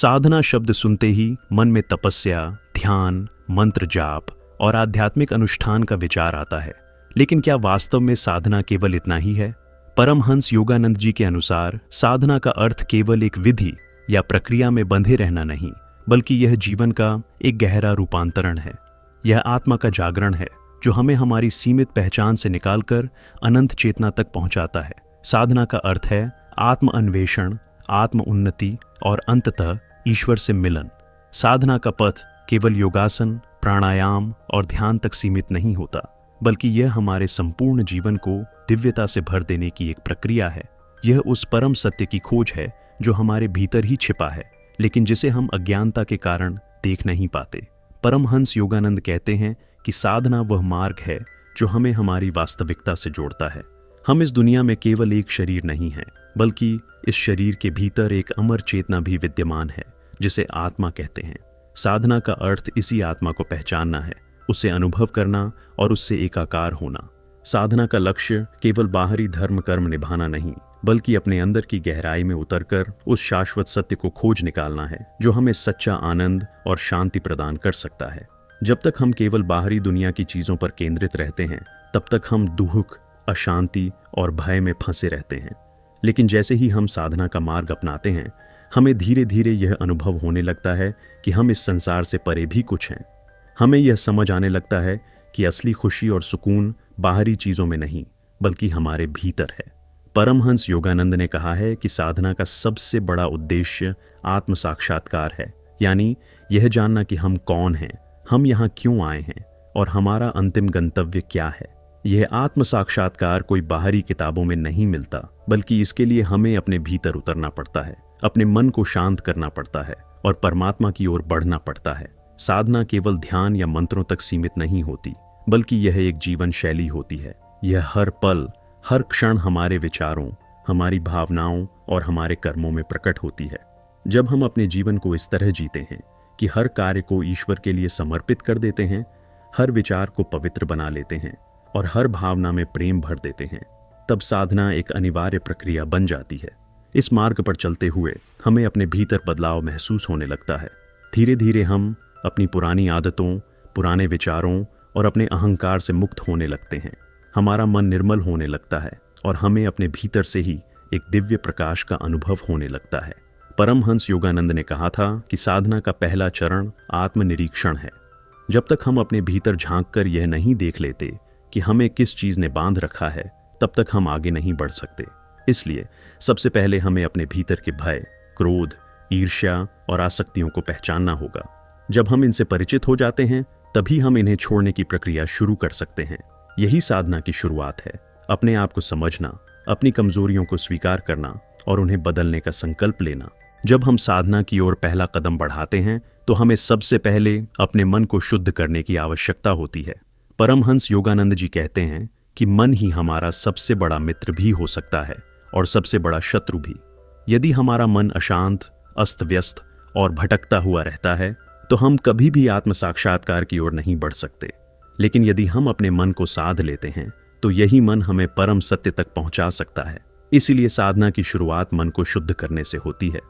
साधना शब्द सुनते ही मन में तपस्या, ध्यान, मंत्र जाप और आध्यात्मिक अनुष्ठान का विचार आता है। लेकिन क्या वास्तव में साधना केवल इतना ही है? परमहंस योगानंद जी के अनुसार साधना का अर्थ केवल एक विधि या प्रक्रिया में बंधे रहना नहीं, बल्कि यह जीवन का एक गहरा रूपांतरण है। यह आत्मा का जागरण है जो हमें हमारी सीमित पहचान से निकालकर अनंत चेतना तक पहुंचाता है। साधना का अर्थ है आत्म अन्वेषण, आत्म उन्नति और अंततः ईश्वर से मिलन। साधना का पथ केवल योगासन, प्राणायाम और ध्यान तक सीमित नहीं होता, बल्कि यह हमारे संपूर्ण जीवन को दिव्यता से भर देने की एक प्रक्रिया है। यह उस परम सत्य की खोज है जो हमारे भीतर ही छिपा है, लेकिन जिसे हम अज्ञानता के कारण देख नहीं पाते। परमहंस योगानंद कहते हैं कि साधना वह मार्ग है जो हमें हमारी वास्तविकता से जोड़ता है। हम इस दुनिया में केवल एक शरीर नहीं हैं, बल्कि इस शरीर के भीतर एक अमर चेतना भी विद्यमान है, जिसे आत्मा कहते हैं। साधना का अर्थ इसी आत्मा को पहचानना है, उसे अनुभव करना और उससे एकाकार होना। साधना का लक्ष्य केवल बाहरी धर्म कर्म निभाना नहीं, बल्कि अपने अंदर की गहराई में उतरकर उस शाश्वत सत्य को खोज निकालना है जो हमें सच्चा आनंद और शांति प्रदान कर सकता है। जब तक हम केवल बाहरी दुनिया की चीजों पर केंद्रित रहते हैं, तब तक हम दुख, अशांति और भय में फंसे रहते हैं। लेकिन जैसे ही हम साधना का मार्ग अपनाते हैं, हमें धीरे धीरे यह अनुभव होने लगता है कि हम इस संसार से परे भी कुछ हैं। हमें यह समझ आने लगता है कि असली खुशी और सुकून बाहरी चीजों में नहीं, बल्कि हमारे भीतर है। परमहंस योगानंद ने कहा है कि साधना का सबसे बड़ा उद्देश्य आत्म साक्षात्कार है, यानी यह जानना कि हम कौन हैं, हम यहाँ क्यों आए हैं और हमारा अंतिम गंतव्य क्या है। यह आत्म साक्षात्कार कोई बाहरी किताबों में नहीं मिलता, बल्कि इसके लिए हमें अपने भीतर उतरना पड़ता है, अपने मन को शांत करना पड़ता है और परमात्मा की ओर बढ़ना पड़ता है। साधना केवल ध्यान या मंत्रों तक सीमित नहीं होती, बल्कि यह एक जीवन शैली होती है। यह हर पल, हर क्षण हमारे विचारों, हमारी भावनाओं और हमारे कर्मों में प्रकट होती है। जब हम अपने जीवन को इस तरह जीते हैं कि हर कार्य को ईश्वर के लिए समर्पित कर देते हैं, हर विचार को पवित्र बना लेते हैं और हर भावना में प्रेम भर देते हैं, तब साधना एक अनिवार्य प्रक्रिया बन जाती है। इस मार्ग पर चलते हुए हमें अपने भीतर बदलाव महसूस होने लगता है। धीरे धीरे हम अपनी पुरानी आदतों, पुराने विचारों और अपने अहंकार से मुक्त होने लगते हैं। हमारा मन निर्मल होने लगता है और हमें अपने भीतर से ही एक दिव्य प्रकाश का अनुभव होने लगता है। परमहंस योगानंद ने कहा था कि साधना का पहला चरण आत्मनिरीक्षण है। जब तक हम अपने भीतर झांककर यह नहीं देख लेते कि हमें किस चीज ने बांध रखा है, तब तक हम आगे नहीं बढ़ सकते। इसलिए सबसे पहले हमें अपने भीतर के भय, क्रोध, ईर्ष्या और आसक्तियों को पहचानना होगा। जब हम इनसे परिचित हो जाते हैं, तभी हम इन्हें छोड़ने की प्रक्रिया शुरू कर सकते हैं। यही साधना की शुरुआत है। अपने आप को समझना, अपनी कमजोरियों को स्वीकार करना और उन्हें बदलने का संकल्प लेना। जब हम साधना की ओर पहला कदम बढ़ाते हैं, तो हमें सबसे पहले अपने मन को शुद्ध करने की आवश्यकता होती है। परमहंस योगानंद जी कहते हैं कि मन ही हमारा सबसे बड़ा मित्र भी हो सकता है और सबसे बड़ा शत्रु भी। यदि हमारा मन अशांत, अस्त व्यस्त और भटकता हुआ रहता है, तो हम कभी भी आत्म साक्षात्कार की ओर नहीं बढ़ सकते। लेकिन यदि हम अपने मन को साध लेते हैं, तो यही मन हमें परम सत्य तक पहुंचा सकता है। इसीलिए साधना की शुरुआत मन को शुद्ध करने से होती है।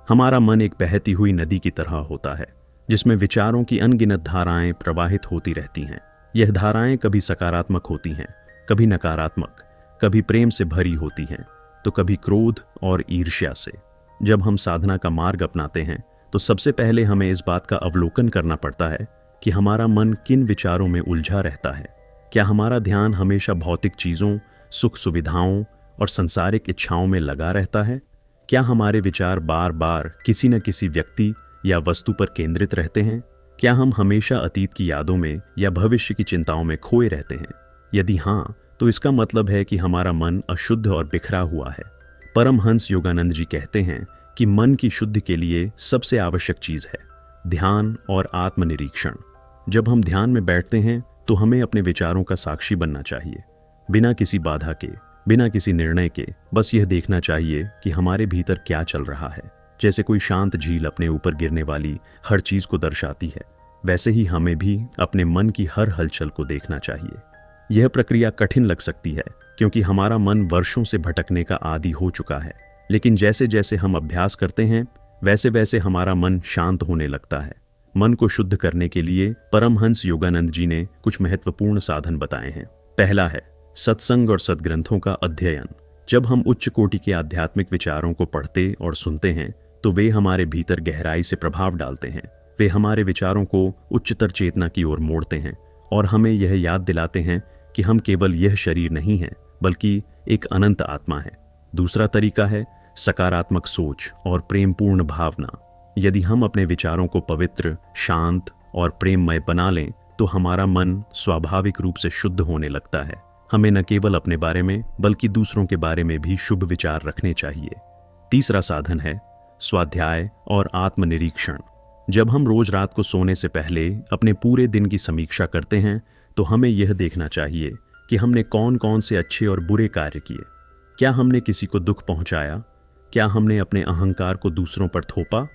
हमारा मन एक बहती हुई नदी की तरह होता है, जिसमें विचारों की अनगिनत धाराएं प्रवाहित होती रहती हैं। यह धाराएं कभी सकारात्मक होती हैं, कभी नकारात्मक, कभी प्रेम से भरी होती हैं, तो कभी क्रोध और ईर्ष्या से। जब हम साधना का मार्ग अपनाते हैं, तो सबसे पहले हमें इस बात का अवलोकन करना पड़ता है कि हमारा मन किन विचारों में उलझा रहता है। क्या हमारा ध्यान हमेशा भौतिक चीजों, सुख सुविधाओं और सांसारिक इच्छाओं में लगा रहता है? क्या हमारे विचार बार बार किसी न किसी व्यक्ति या वस्तु पर केंद्रित रहते हैं? क्या हम हमेशा अतीत की यादों में या भविष्य की चिंताओं में खोए रहते हैं? यदि हाँ, तो इसका मतलब है कि हमारा मन अशुद्ध और बिखरा हुआ है। परमहंस योगानंद जी कहते हैं कि मन की शुद्धि के लिए सबसे आवश्यक चीज है ध्यान और आत्मनिरीक्षण। जब हम ध्यान में बैठते हैं, तो हमें अपने विचारों का साक्षी बनना चाहिए, बिना किसी बाधा के, बिना किसी निर्णय के। बस यह देखना चाहिए कि हमारे भीतर क्या चल रहा है। जैसे कोई शांत झील अपने ऊपर गिरने वाली हर चीज को दर्शाती है, वैसे ही हमें भी अपने मन की हर हलचल को देखना चाहिए। यह प्रक्रिया कठिन लग सकती है, क्योंकि हमारा मन वर्षों से भटकने का आदी हो चुका है। लेकिन जैसे जैसे हम अभ्यास करते हैं, वैसे वैसे हमारा मन शांत होने लगता है। मन को शुद्ध करने के लिए परमहंस योगानंद जी ने कुछ महत्वपूर्ण साधन बताए हैं। पहला है सत्संग और सद्ग्रंथों का अध्ययन। जब हम उच्च कोटि के आध्यात्मिक विचारों को पढ़ते और सुनते हैं तो वे हमारे भीतर गहराई से प्रभाव डालते हैं। वे हमारे विचारों को उच्चतर चेतना की ओर मोड़ते हैं और हमें यह याद दिलाते हैं कि हम केवल यह शरीर नहीं हैं बल्कि एक अनंत आत्मा है। दूसरा तरीका है सकारात्मक सोच और प्रेमपूर्ण भावना। यदि हम अपने विचारों को पवित्र, शांत और प्रेममय बना लें तो हमारा मन स्वाभाविक रूप से शुद्ध होने लगता है। हमें न केवल अपने बारे में बल्कि दूसरों के बारे में भी शुभ विचार रखने चाहिए। तीसरा साधन है स्वाध्याय और आत्मनिरीक्षण। जब हम रोज रात को सोने से पहले अपने पूरे दिन की समीक्षा करते हैं तो हमें यह देखना चाहिए कि हमने कौन कौन से अच्छे और बुरे कार्य किए। क्या हमने किसी को दुख पहुंचाया? क्या हमने अपने अहंकार को दूसरों पर थोपा?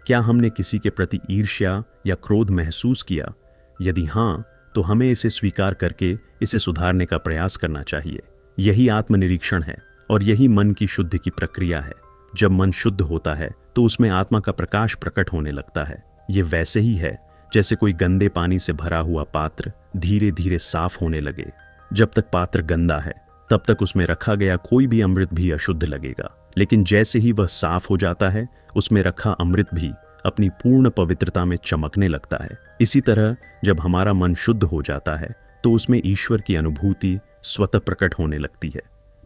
क्या हमने किसी के प्रति ईर्ष्या या क्रोध महसूस किया? यदि हाँ, तो हमें इसे स्वीकार करके इसे सुधारने का प्रयास करना चाहिए। यही आत्मनिरीक्षण है और यही मन की शुद्धि की प्रक्रिया है। जब मन शुद्ध होता है तो उसमें आत्मा का प्रकाश प्रकट होने लगता है। ये वैसे ही है जैसे कोई गंदे पानी से भरा हुआ पात्र धीरे धीरे साफ होने लगे। जब तक पात्र गंदा है तब तक उसमें रखा गया कोई भी अमृत भी अशुद्ध लगेगा, लेकिन जैसे ही वह साफ हो जाता है उसमें रखा अमृत भी अपनी पूर्ण पवित्रता में चमकने लगता है। इसी तरह जब हमारा मन शुद्ध हो जाता है तो उसमें ईश्वर की अनुभूति स्वतः प्रकट होने लगती है।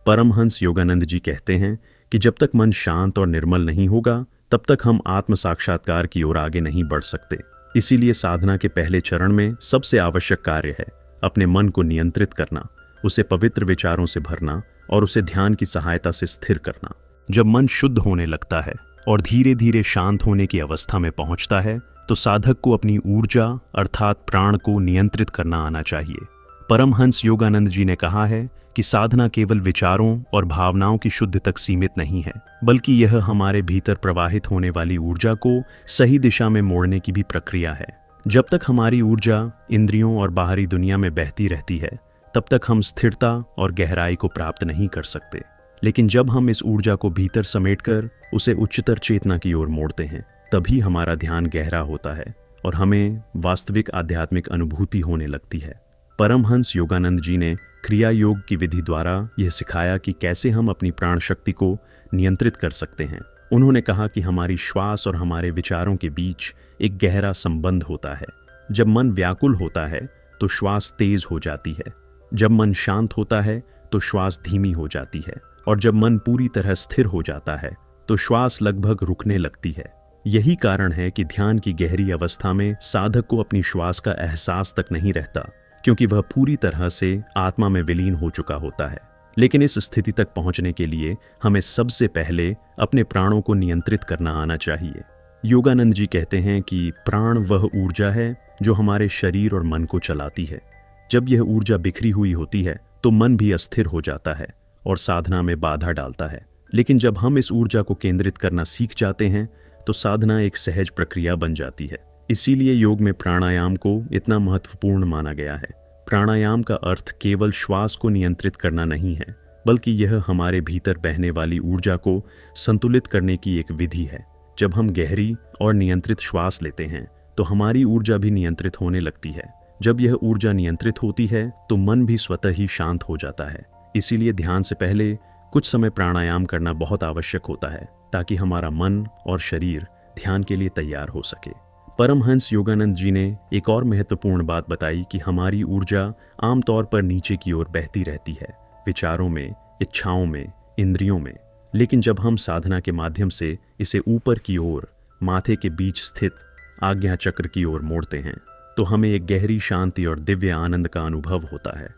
परमहंस योगानंद जी कहते हैं कि जब तक मन शांत और निर्मल नहीं होगा तब तक हम आत्म साक्षात्कार की ओर आगे नहीं बढ़ सकते। इसीलिए साधना के पहले चरण में सबसे आवश्यक कार्य है अपने मन को नियंत्रित करना, उसे पवित्र विचारों से भरना और उसे ध्यान की सहायता से स्थिर करना। जब मन शुद्ध होने लगता है और धीरे धीरे शांत होने की अवस्था में पहुंचता है तो साधक को अपनी ऊर्जा अर्थात प्राण को नियंत्रित करना आना चाहिए। परमहंस योगानंद जी ने कहा है कि साधना केवल विचारों और भावनाओं की शुद्धि तक सीमित नहीं है, बल्कि यह हमारे भीतर प्रवाहित होने वाली ऊर्जा को सही दिशा में मोड़ने की भी प्रक्रिया है। जब तक हमारी ऊर्जा इंद्रियों और बाहरी दुनिया में बहती रहती है तब तक हम स्थिरता और गहराई को प्राप्त नहीं कर सकते। लेकिन जब हम इस ऊर्जा को भीतर समेटकर उसे उच्चतर चेतना की ओर मोड़ते हैं तभी हमारा ध्यान गहरा होता है और हमें वास्तविक आध्यात्मिक अनुभूति होने लगती है। परमहंस योगानंद जी ने क्रिया योग की विधि द्वारा यह सिखाया कि कैसे हम अपनी प्राण शक्ति को नियंत्रित कर सकते हैं। उन्होंने कहा कि हमारी श्वास और हमारे विचारों के बीच एक गहरा संबंध होता है। जब मन व्याकुल होता है तो श्वास तेज हो जाती है, जब मन शांत होता है तो श्वास धीमी हो जाती है और जब मन पूरी तरह स्थिर हो जाता है तो श्वास लगभग रुकने लगती है। यही कारण है कि ध्यान की गहरी अवस्था में साधक को अपनी श्वास का एहसास तक नहीं रहता, क्योंकि वह पूरी तरह से आत्मा में विलीन हो चुका होता है। लेकिन इस स्थिति तक पहुंचने के लिए हमें सबसे पहले अपने प्राणों को नियंत्रित करना आना चाहिए। योगानंद जी कहते हैं कि प्राण वह ऊर्जा है जो हमारे शरीर और मन को चलाती है। जब यह ऊर्जा बिखरी हुई होती है तो मन भी अस्थिर हो जाता है और साधना में बाधा डालता है। लेकिन जब हम इस ऊर्जा को केंद्रित करना सीख जाते हैं तो साधना एक सहज प्रक्रिया बन जाती है। इसीलिए योग में प्राणायाम को इतना महत्वपूर्ण माना गया है। प्राणायाम का अर्थ केवल श्वास को नियंत्रित करना नहीं है, बल्कि यह हमारे भीतर बहने वाली ऊर्जा को संतुलित करने की एक विधि है। जब हम गहरी और नियंत्रित श्वास लेते हैं तो हमारी ऊर्जा भी नियंत्रित होने लगती है। जब यह ऊर्जा नियंत्रित होती है तो मन भी स्वतः ही शांत हो जाता है। इसीलिए ध्यान से पहले कुछ समय प्राणायाम करना बहुत आवश्यक होता है ताकि हमारा मन और शरीर ध्यान के लिए तैयार हो सके। परमहंस योगानंद जी ने एक और महत्वपूर्ण बात बताई कि हमारी ऊर्जा आमतौर पर नीचे की ओर बहती रहती है, विचारों में, इच्छाओं में, इंद्रियों में। लेकिन जब हम साधना के माध्यम से इसे ऊपर की ओर, माथे के बीच स्थित आज्ञा चक्र की ओर मोड़ते हैं तो हमें एक गहरी शांति और दिव्य आनंद का अनुभव होता है।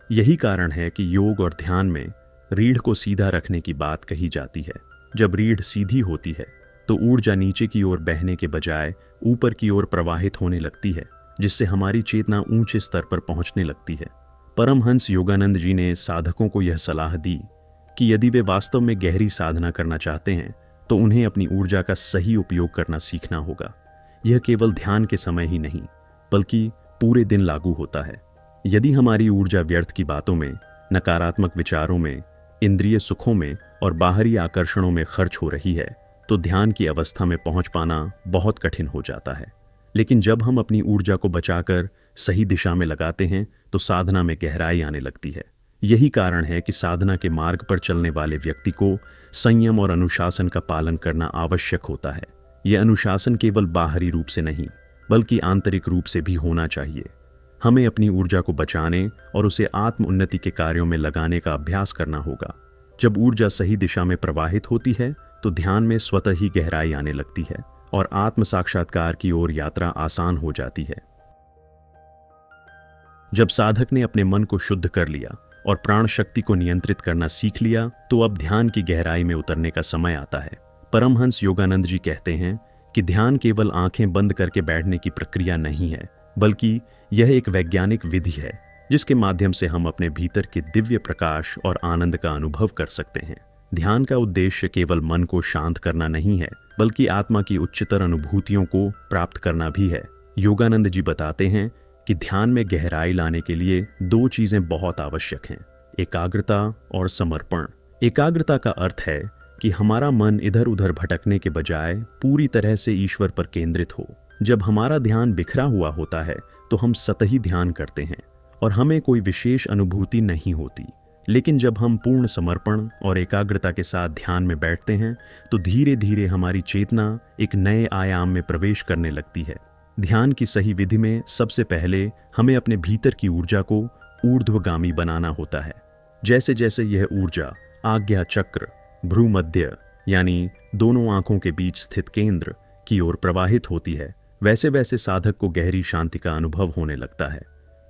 यही कारण है कि योग और ध्यान में रीढ़ को सीधा रखने की बात कही जाती है। जब रीढ़ सीधी होती है तो ऊर्जा नीचे की ओर बहने के बजाय ऊपर की ओर प्रवाहित होने लगती है, जिससे हमारी चेतना ऊंचे स्तर पर पहुंचने लगती है। परमहंस योगानंद जी ने साधकों को यह सलाह दी कि यदि वे वास्तव में गहरी साधना करना चाहते हैं तो उन्हें अपनी ऊर्जा का सही उपयोग करना सीखना होगा। यह केवल ध्यान के समय ही नहीं बल्कि पूरे दिन लागू होता है। यदि हमारी ऊर्जा व्यर्थ की बातों में, नकारात्मक विचारों में, इंद्रिय सुखों में और बाहरी आकर्षणों में खर्च हो रही है तो ध्यान की अवस्था में पहुंच पाना बहुत कठिन हो जाता है। लेकिन जब हम अपनी ऊर्जा को बचाकर सही दिशा में लगाते हैं तो साधना में गहराई आने लगती है। यही कारण है कि साधना के मार्ग पर चलने वाले व्यक्ति को संयम और अनुशासन का पालन करना आवश्यक होता है। यह अनुशासन केवल बाहरी रूप से नहीं बल्कि आंतरिक रूप से भी होना चाहिए। हमें अपनी ऊर्जा को बचाने और उसे आत्म उन्नति के कार्यों में लगाने का अभ्यास करना होगा। जब ऊर्जा सही दिशा में प्रवाहित होती है तो ध्यान में स्वतः ही गहराई आने लगती है और आत्म साक्षात्कार की ओर यात्रा आसान हो जाती है। जब साधक ने अपने मन को शुद्ध कर लिया और प्राण शक्ति को नियंत्रित करना सीख लिया तो अब ध्यान की गहराई में उतरने का समय आता है। परमहंस योगानंद जी कहते हैं कि ध्यान केवल आंखें बंद करके बैठने की प्रक्रिया नहीं है, बल्कि यह एक वैज्ञानिक विधि है जिसके माध्यम से हम अपने भीतर के दिव्य प्रकाश और आनंद का अनुभव कर सकते हैं। ध्यान का उद्देश्य केवल मन को शांत करना नहीं है, बल्कि आत्मा की उच्चतर अनुभूतियों को प्राप्त करना भी है। योगानंद जी बताते हैं कि ध्यान में गहराई लाने के लिए दो चीजें बहुत आवश्यक हैं, एकाग्रता और समर्पण। एकाग्रता का अर्थ है कि हमारा मन इधर उधर भटकने के बजाय पूरी तरह से ईश्वर पर केंद्रित हो। जब हमारा ध्यान बिखरा हुआ होता है तो हम सतही ध्यान करते हैं और हमें कोई विशेष अनुभूति नहीं होती। लेकिन जब हम पूर्ण समर्पण और एकाग्रता के साथ ध्यान में बैठते हैं तो धीरे धीरे हमारी चेतना एक नए आयाम में प्रवेश करने लगती है। ध्यान की सही विधि में सबसे पहले हमें अपने भीतर की ऊर्जा को ऊर्ध्वगामी बनाना होता है। जैसे जैसे यह ऊर्जा आज्ञा चक्र, भ्रूमध्य यानी दोनों आंखों के बीच स्थित केंद्र की ओर प्रवाहित होती है, वैसे वैसे साधक को गहरी शांति का अनुभव होने लगता है।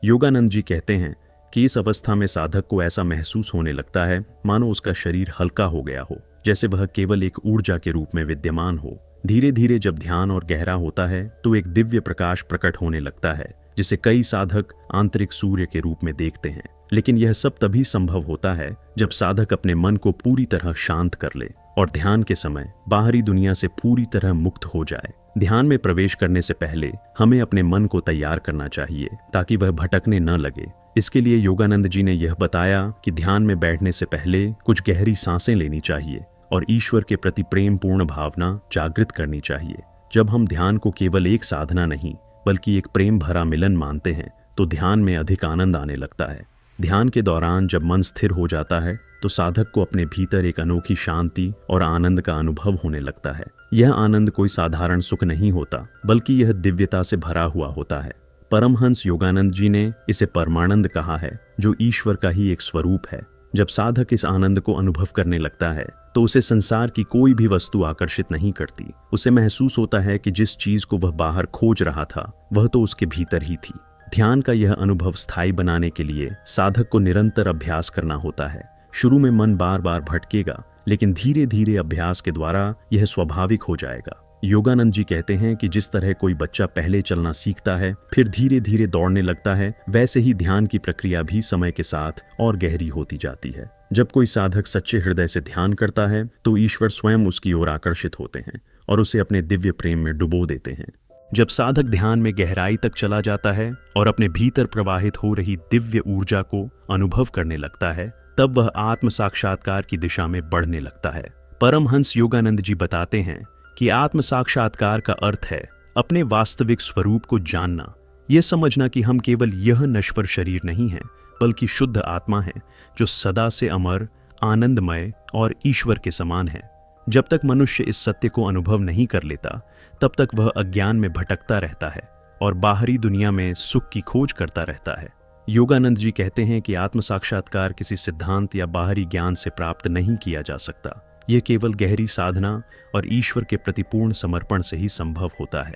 योगानंद जी कहते हैं कि इस अवस्था में साधक को ऐसा महसूस होने लगता है मानो उसका शरीर हल्का हो गया हो, जैसे वह केवल एक ऊर्जा के रूप में विद्यमान हो। धीरे धीरे जब ध्यान और गहरा होता है तो एक दिव्य प्रकाश प्रकट होने लगता है जिसे कई साधक आंतरिक सूर्य के रूप में देखते हैं। लेकिन यह सब तभी संभव होता है जब साधक अपने मन को पूरी तरह शांत कर ले और ध्यान के समय बाहरी दुनिया से पूरी तरह मुक्त हो जाए। ध्यान में प्रवेश करने से पहले हमें अपने मन को तैयार करना चाहिए ताकि वह भटकने न लगे। इसके लिए योगानंद जी ने यह बताया कि ध्यान में बैठने से पहले कुछ गहरी सांसें लेनी चाहिए और ईश्वर के प्रति प्रेम पूर्ण भावना जागृत करनी चाहिए। जब हम ध्यान को केवल एक साधना नहीं बल्कि एक प्रेम भरा मिलन मानते हैं तो ध्यान में अधिक आनंद आने लगता है। ध्यान के दौरान जब मन स्थिर हो जाता है तो साधक को अपने भीतर एक अनोखी शांति और आनंद का अनुभव होने लगता है। यह आनंद कोई साधारण सुख नहीं होता बल्कि यह दिव्यता से भरा हुआ होता है। परमहंस योगानंद जी ने इसे परमानंद कहा है, जो ईश्वर का ही एक स्वरूप है। जब साधक इस आनंद को अनुभव करने लगता है तो उसे संसार की कोई भी वस्तु आकर्षित नहीं करती। उसे महसूस होता है कि जिस चीज को वह बाहर खोज रहा था वह तो उसके भीतर ही थी। ध्यान का यह अनुभव स्थायी बनाने के लिए साधक को निरंतर अभ्यास करना होता है। शुरू में मन बार बार भटकेगा, लेकिन धीरे धीरे अभ्यास के द्वारा यह स्वाभाविक हो जाएगा। योगानंद जी कहते हैं कि जिस तरह कोई बच्चा पहले चलना सीखता है फिर धीरे धीरे दौड़ने लगता है, वैसे ही ध्यान की प्रक्रिया भी समय के साथ और गहरी होती जाती है। जब कोई साधक सच्चे हृदय से ध्यान करता है तो ईश्वर स्वयं उसकी ओर आकर्षित होते हैं और उसे अपने दिव्य प्रेम में डुबो देते हैं। जब साधक ध्यान में गहराई तक चला जाता है और अपने भीतर प्रवाहित हो रही दिव्य ऊर्जा को अनुभव करने लगता है, तब वह आत्म साक्षात्कार की दिशा में बढ़ने लगता है। परमहंस योगानंद जी बताते हैं कि आत्म साक्षात्कार का अर्थ है अपने वास्तविक स्वरूप को जानना, यह समझना कि हम केवल यह नश्वर शरीर नहीं हैं बल्कि शुद्ध आत्मा है जो सदा से अमर, आनंदमय और ईश्वर के समान है। जब तक मनुष्य इस सत्य को अनुभव नहीं कर लेता तब तक वह अज्ञान में भटकता रहता है और बाहरी दुनिया में सुख की खोज करता रहता है। योगानंद जी कहते हैं कि आत्म साक्षात्कार किसी सिद्धांत या बाहरी ज्ञान से प्राप्त नहीं किया जा सकता। यह केवल गहरी साधना और ईश्वर के प्रति पूर्ण समर्पण से ही संभव होता है।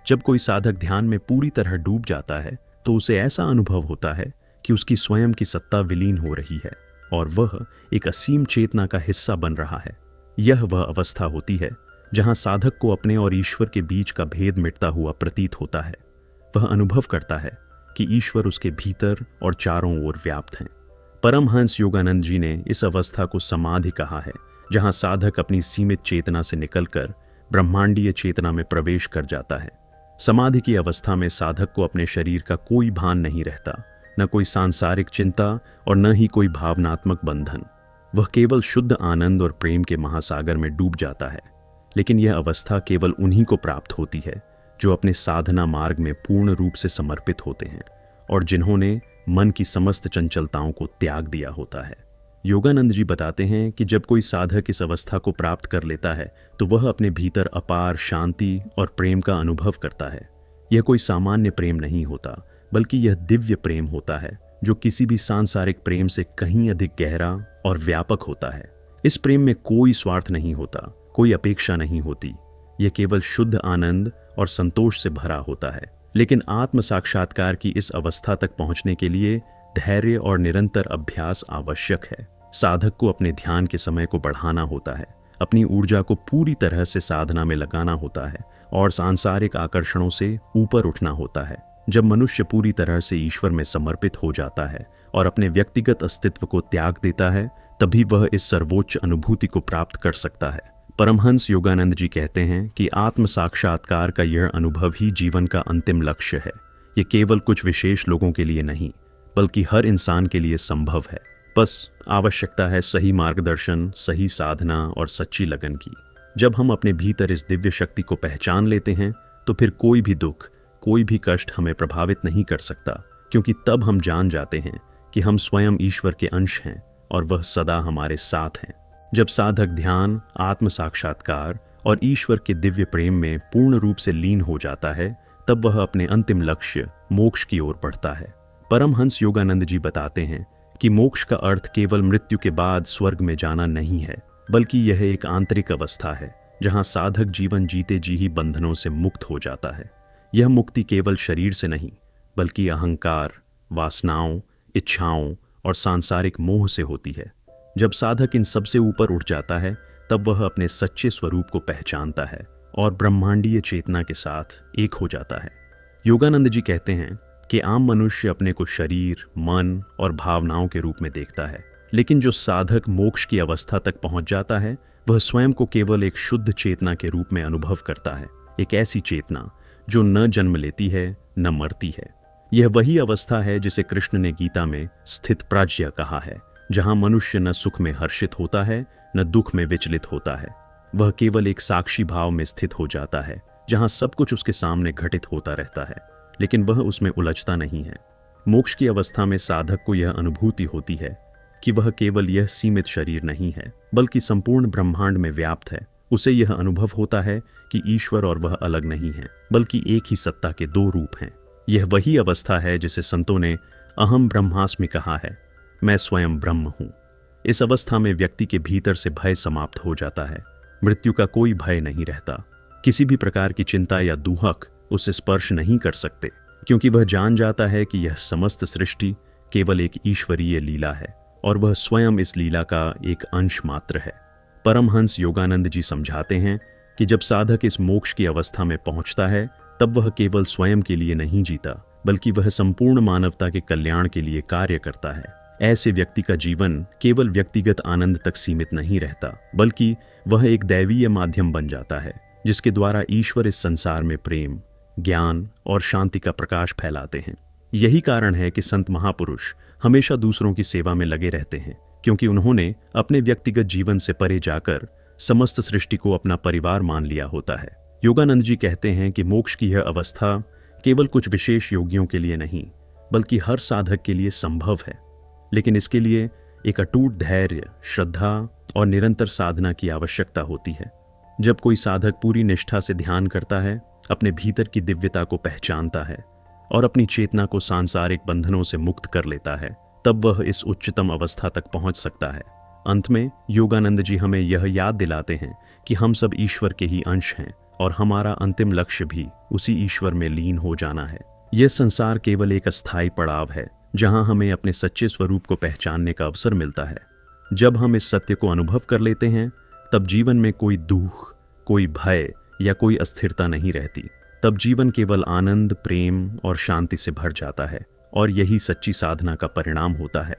जब कोई साधक ध्यान में पूरी तरह डूब जाता है तो उसे ऐसा अनुभव होता है कि उसकी स्वयं की सत्ता विलीन हो रही है और वह एक असीम चेतना का हिस्सा बन रहा है। यह वह अवस्था होती है जहां साधक को अपने और ईश्वर के बीच का भेद मिटता हुआ प्रतीत होता है। वह अनुभव करता है कि ईश्वर उसके भीतर और चारों ओर व्याप्त हैं। परमहंस योगानंद जी ने इस अवस्था को समाधि कहा है, जहां साधक अपनी सीमित चेतना से निकलकर ब्रह्मांडीय चेतना में प्रवेश कर जाता है। समाधि की अवस्था में साधक को अपने शरीर का कोई भान नहीं रहता, न कोई सांसारिक चिंता और न ही कोई भावनात्मक बंधन। वह केवल शुद्ध आनंद और प्रेम के महासागर में डूब जाता है। लेकिन यह अवस्था केवल उन्हीं को प्राप्त होती है जो अपने साधना मार्ग में पूर्ण रूप से समर्पित होते हैं और जिन्होंने मन की समस्त चंचलताओं को त्याग दिया होता है। योगानंद जी बताते हैं कि जब कोई साधक इस अवस्था को प्राप्त कर लेता है तो वह अपने भीतर अपार शांति और प्रेम का अनुभव करता है। यह कोई सामान्य प्रेम नहीं होता, बल्कि यह दिव्य प्रेम होता है जो किसी भी सांसारिक प्रेम से कहीं अधिक गहरा और व्यापक होता है। इस प्रेम में कोई स्वार्थ नहीं होता, कोई अपेक्षा नहीं होती। यह केवल शुद्ध आनंद और संतोष से भरा होता है। लेकिन आत्म साक्षात्कार की इस अवस्था तक पहुंचने के लिए धैर्य और निरंतर अभ्यास आवश्यक है। साधक को अपने ध्यान के समय को बढ़ाना होता है, अपनी ऊर्जा को पूरी तरह से साधना में लगाना होता है और सांसारिक आकर्षणों से ऊपर उठना होता है। जब मनुष्य पूरी तरह से ईश्वर में समर्पित हो जाता है और अपने व्यक्तिगत अस्तित्व को त्याग देता है, तभी वह इस सर्वोच्च अनुभूति को प्राप्त कर सकता है। परमहंस योगानंद जी कहते हैं कि आत्म साक्षात्कार का यह अनुभव ही जीवन का अंतिम लक्ष्य है। ये केवल कुछ विशेष लोगों के लिए नहीं, बल्कि हर इंसान के लिए संभव है। बस आवश्यकता है सही मार्गदर्शन, सही साधना और सच्ची लगन की। जब हम अपने भीतर इस दिव्य शक्ति को पहचान लेते हैं तो फिर कोई भी दुख, कोई भी कष्ट हमें प्रभावित नहीं कर सकता, क्योंकि तब हम जान जाते हैं कि हम स्वयं ईश्वर के अंश हैं और वह सदा हमारे साथ हैं। जब साधक ध्यान, आत्म साक्षात्कार और ईश्वर के दिव्य प्रेम में पूर्ण रूप से लीन हो जाता है, तब वह अपने अंतिम लक्ष्य मोक्ष की ओर बढ़ता है। परमहंस योगानंद जी बताते हैं कि मोक्ष का अर्थ केवल मृत्यु के बाद स्वर्ग में जाना नहीं है, बल्कि यह एक आंतरिक अवस्था है जहां साधक जीवन जीते जी ही बंधनों से मुक्त हो जाता है। यह मुक्ति केवल शरीर से नहीं, बल्कि अहंकार, वासनाओं, इच्छाओं और सांसारिक मोह से होती है। जब साधक इन सबसे ऊपर उठ जाता है, तब वह अपने सच्चे स्वरूप को पहचानता है और ब्रह्मांडीय चेतना के साथ एक हो जाता है। योगानंद जी कहते हैं कि आम मनुष्य अपने को शरीर, मन और भावनाओं के रूप में देखता है, लेकिन जो साधक मोक्ष की अवस्था तक पहुंच जाता है, वह स्वयं को केवल एक शुद्ध चेतना के रूप में अनुभव करता है। एक ऐसी चेतना जो न जन्म लेती है, न मरती है। यह वही अवस्था है जिसे कृष्ण ने गीता में स्थित प्राज्ञ कहा है, जहां मनुष्य न सुख में हर्षित होता है, न दुख में विचलित होता है। वह केवल एक साक्षी भाव में स्थित हो जाता है, जहां सब कुछ उसके सामने घटित होता रहता है, लेकिन वह उसमें उलझता नहीं है। मोक्ष की अवस्था में साधक को यह अनुभूति होती है कि वह केवल यह सीमित शरीर नहीं है, बल्कि संपूर्ण ब्रह्मांड में व्याप्त है। उसे यह अनुभव होता है कि ईश्वर और वह अलग नहीं है, बल्कि एक ही सत्ता के दो रूप हैं। यह वही अवस्था है जिसे संतों ने अहम ब्रह्मास्मि कहा है, मैं स्वयं ब्रह्म हूँ। इस अवस्था में व्यक्ति के भीतर से भय समाप्त हो जाता है। मृत्यु का कोई भय नहीं रहता। किसी भी प्रकार की चिंता या दुहक उसे स्पर्श नहीं कर सकते, क्योंकि वह जान जाता है कि यह समस्त सृष्टि केवल एक ईश्वरीय लीला है और वह स्वयं इस लीला का एक अंश मात्र है। परमहंस योगानंद जी समझाते हैं कि जब साधक इस मोक्ष की अवस्था में पहुंचता है, तब वह केवल स्वयं के लिए नहीं जीता, बल्कि वह संपूर्ण मानवता के कल्याण के लिए कार्य करता है। ऐसे व्यक्ति का जीवन केवल व्यक्तिगत आनंद तक सीमित नहीं रहता, बल्कि वह एक दैवीय माध्यम बन जाता है, जिसके द्वारा ईश्वर इस संसार में प्रेम, ज्ञान और शांति का प्रकाश फैलाते हैं। यही कारण है कि संत महापुरुष हमेशा दूसरों की सेवा में लगे रहते हैं, क्योंकि उन्होंने अपने व्यक्तिगत जीवन से परे जाकर समस्त सृष्टि को अपना परिवार मान लिया होता है। योगानंद जी कहते हैं कि मोक्ष की यह अवस्था केवल कुछ विशेष योगियों के लिए नहीं, बल्कि हर साधक के लिए संभव है, लेकिन इसके लिए एक अटूट धैर्य, श्रद्धा और निरंतर साधना की आवश्यकता होती है। जब कोई साधक पूरी निष्ठा से ध्यान करता है, अपने भीतर की दिव्यता को पहचानता है और अपनी चेतना को सांसारिक बंधनों से मुक्त कर लेता है, तब वह इस उच्चतम अवस्था तक पहुंच सकता है। अंत में योगानंद जी हमें यह याद दिलाते हैं कि हम सब ईश्वर के ही अंश हैं और हमारा अंतिम लक्ष्य भी उसी ईश्वर में लीन हो जाना है। यह संसार केवल एक अस्थायी पड़ाव है, जहां हमें अपने सच्चे स्वरूप को पहचानने का अवसर मिलता है। जब हम इस सत्य को अनुभव कर लेते हैं, तब जीवन में कोई दुख, कोई भय या कोई अस्थिरता नहीं रहती। तब जीवन केवल आनंद, प्रेम और शांति से भर जाता है, और यही सच्ची साधना का परिणाम होता है।